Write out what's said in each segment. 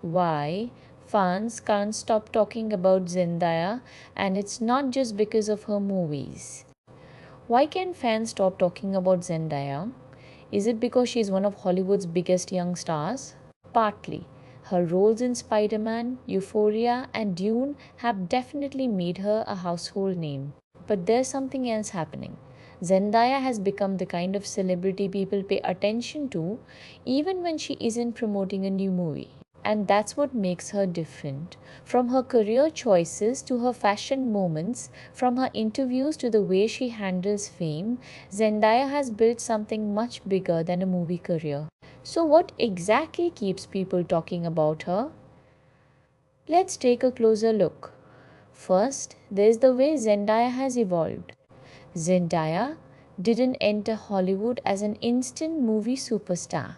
Why fans can't stop talking about Zendaya, and it's not just because of her movies. Why can fans stop talking about Zendaya? Is it because she's one of Hollywood's biggest young stars? Partly. Her roles in Spider Man, Euphoria, and Dune have definitely made her a household name. But there's something else happening. Zendaya has become the kind of celebrity people pay attention to even when she isn't promoting a new movie. And that's what makes her different. From her career choices to her fashion moments, from her interviews to the way she handles fame, Zendaya has built something much bigger than a movie career. So, what exactly keeps people talking about her? Let's take a closer look. First, there's the way Zendaya has evolved. Zendaya didn't enter Hollywood as an instant movie superstar.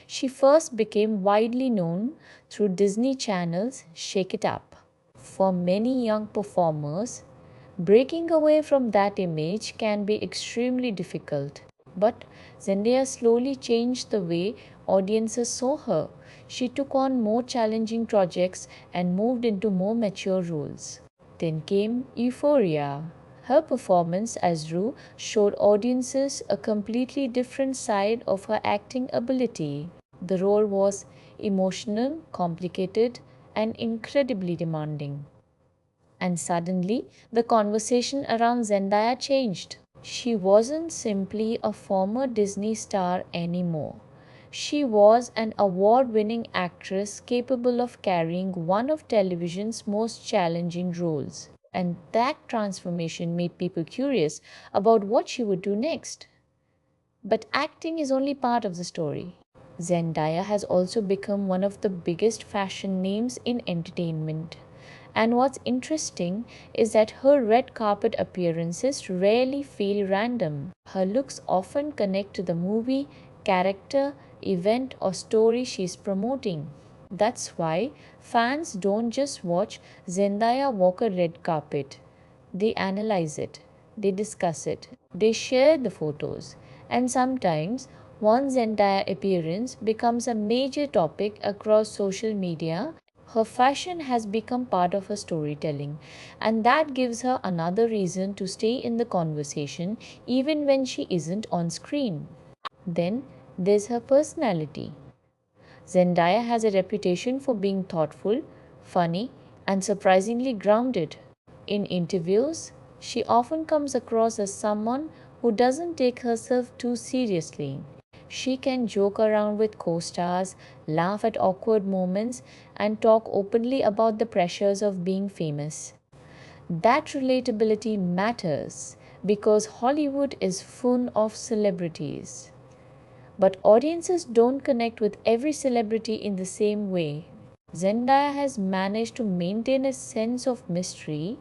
She first became widely known through Disney Channel's Shake It Up. For many young performers, breaking away from that image can be extremely difficult. But Zendaya slowly changed the way audiences saw her. She took on more challenging projects and moved into more mature roles. Then came Euphoria. Her performance as Rue showed audiences a completely different side of her acting ability. The role was emotional, complicated, and incredibly demanding. And suddenly, the conversation around Zendaya changed. She wasn't simply a former Disney star anymore. She was an award winning actress capable of carrying one of television's most challenging roles. And that transformation made people curious about what she would do next. But acting is only part of the story. Zendaya has also become one of the biggest fashion names in entertainment. And what's interesting is that her red carpet appearances rarely feel random. Her looks often connect to the movie, character, event, or story she's promoting. That's why fans don't just watch Zendaya walk a red carpet. They analyze it, they discuss it, they share the photos, and sometimes one's entire appearance becomes a major topic across social media. Her fashion has become part of her storytelling, and that gives her another reason to stay in the conversation even when she isn't on screen. Then there's her personality. Zendaya has a reputation for being thoughtful, funny, and surprisingly grounded. In interviews, she often comes across as someone who doesn't take herself too seriously. She can joke around with co stars, laugh at awkward moments, and talk openly about the pressures of being famous. That relatability matters because Hollywood is full of celebrities. But audiences don't connect with every celebrity in the same way. Zendaya has managed to maintain a sense of mystery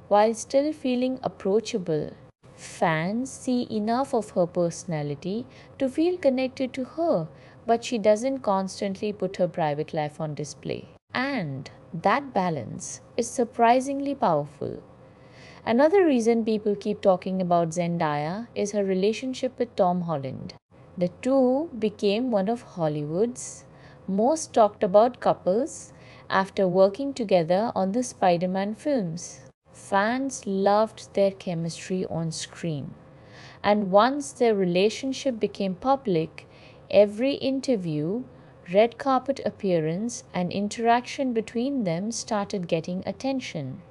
while still feeling approachable. Fans see enough of her personality to feel connected to her, but she doesn't constantly put her private life on display. And that balance is surprisingly powerful. Another reason people keep talking about Zendaya is her relationship with Tom Holland. The two became one of Hollywood's most talked about couples after working together on the Spider Man films. Fans loved their chemistry on screen. And once their relationship became public, every interview, red carpet appearance, and interaction between them started getting attention.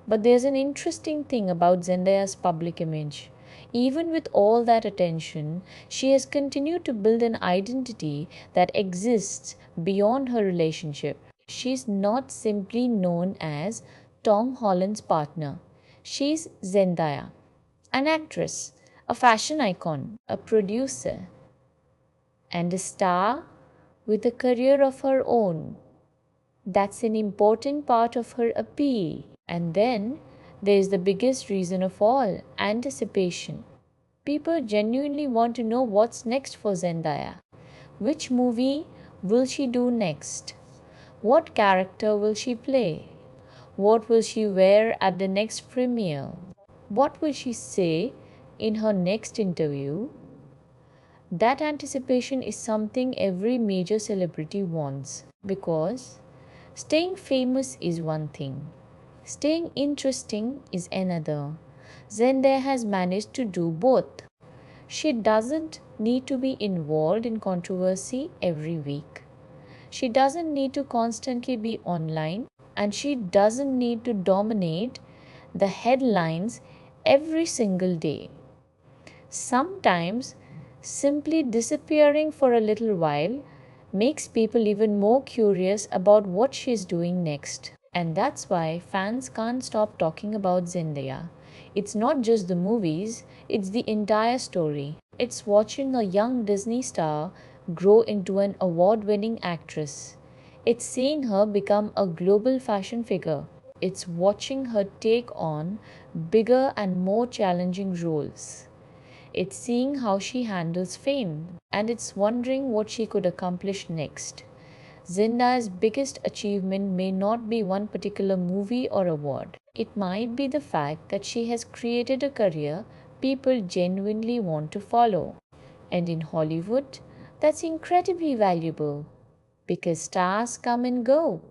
But there's an interesting thing about Zendaya's public image. Even with all that attention, she has continued to build an identity that exists beyond her relationship. She's not simply known as Tom Holland's partner. She's Zendaya, an actress, a fashion icon, a producer, and a star with a career of her own. That's an important part of her appeal. And then there is the biggest reason of all, anticipation. People genuinely want to know what's next for Zendaya. Which movie will she do next? What character will she play? What will she wear at the next premiere? What will she say in her next interview? That anticipation is something every major celebrity wants because Staying famous is one thing, staying interesting is another. Zendaya has managed to do both. She doesn't need to be involved in controversy every week. She doesn't need to constantly be online, and she doesn't need to dominate the headlines every single day. Sometimes simply disappearing for a little while makes people even more curious about what she's doing next. And that's why fans can't stop talking about Zendaya. It's not just the movies, it's the entire story. It's watching a young Disney star grow into an award winning actress. It's seeing her become a global fashion figure. It's watching her take on bigger and more challenging roles. It's seeing how she handles fame, and it's wondering what she could accomplish next. Zendaya's biggest achievement may not be one particular movie or award. It might be the fact that she has created a career people genuinely want to follow. And in Hollywood, that's incredibly valuable because stars come and go.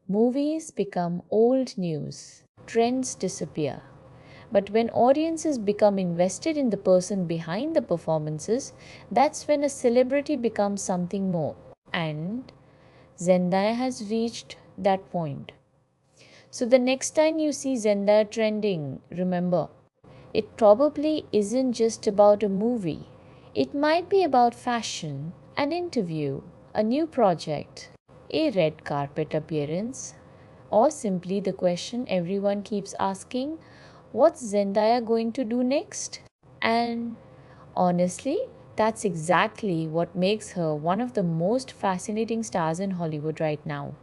Movies become old news. Trends disappear. But when audiences become invested in the person behind the performances, that's when a celebrity becomes something more. And Zendaya has reached that point. So the next time you see Zendaya trending, remember, it probably isn't just about a movie. It might be about fashion, an interview, a new project, a red carpet appearance, or simply the question everyone keeps asking, what's Zendaya going to do next? And honestly, that's exactly what makes her one of the most fascinating stars in Hollywood right now.